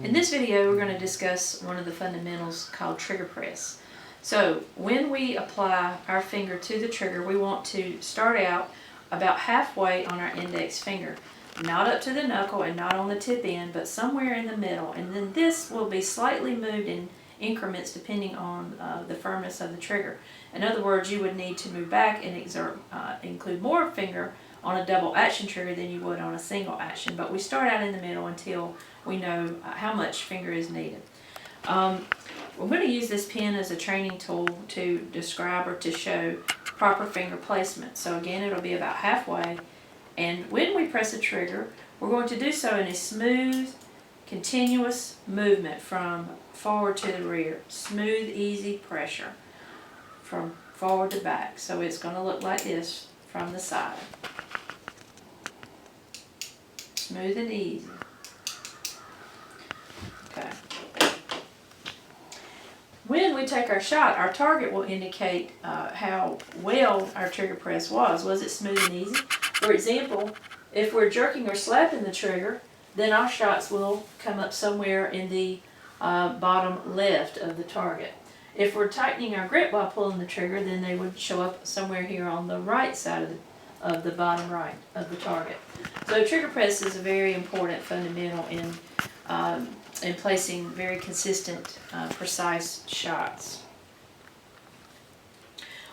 In this video, we're going to discuss one of the fundamentals called trigger press. So when we apply our finger to the trigger, we want to start out about halfway on our index finger. Not up to the knuckle and not on the tip end, but somewhere in the middle. And then this will be slightly moved in increments depending on the firmness of the trigger. In other words, you would need to move back and include more finger on a double action trigger than you would on a single action. But we start out in the middle until we know how much finger is needed. We're going to use this pen as a training tool to describe or to show proper finger placement. So again, it'll be about halfway. And when we press a trigger, we're going to do so in a smooth, continuous movement from forward to the rear. Smooth, easy pressure from forward to back. So it's going to look like this from the side. Smooth and easy. Okay. When we take our shot, our target will indicate how well our trigger press was. Was it smooth and easy? For example, if we're jerking or slapping the trigger, then our shots will come up somewhere in the bottom left of the target. If we're tightening our grip while pulling the trigger, then they would show up somewhere here on the right side of the bottom right of the target. So trigger press is a very important fundamental in placing very consistent, precise shots.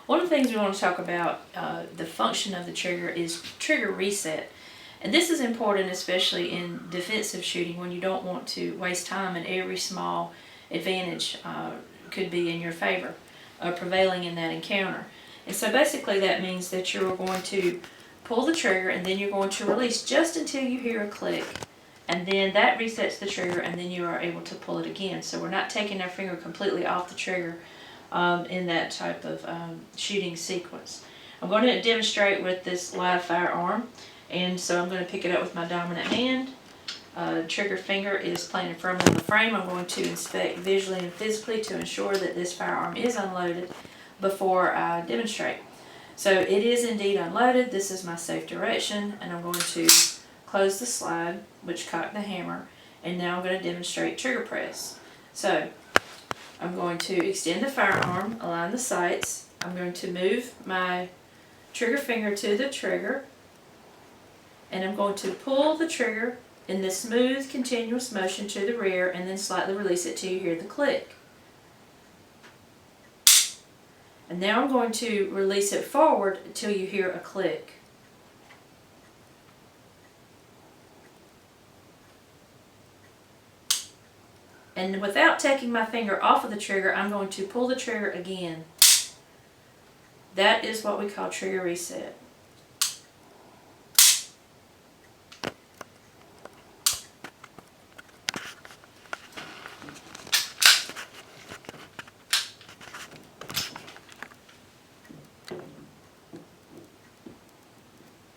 One of the things we want to talk about, the function of the trigger, is trigger reset. And this is important especially in defensive shooting when you don't want to waste time and every small advantage could be in your favor, prevailing in that encounter. And so basically that means that you're going to pull the trigger and then you're going to release just until you hear a click. And then that resets the trigger and then you are able to pull it again. So we're not taking our finger completely off the trigger in that type of shooting sequence. I'm going to demonstrate with this live firearm. And so I'm going to pick it up with my dominant hand. Trigger finger is planted firmly on the frame. I'm going to inspect visually and physically to ensure that this firearm is unloaded before I demonstrate. So it is indeed unloaded. This is my safe direction, and I'm going to close the slide, which cocked the hammer, and now I'm going to demonstrate trigger press. So I'm going to extend the firearm, align the sights. I'm going to move my trigger finger to the trigger, and I'm going to pull the trigger in this smooth, continuous motion to the rear and then slightly release it till you hear the click. And now I'm going to release it forward until you hear a click. And without taking my finger off of the trigger, I'm going to pull the trigger again. That is what we call trigger reset.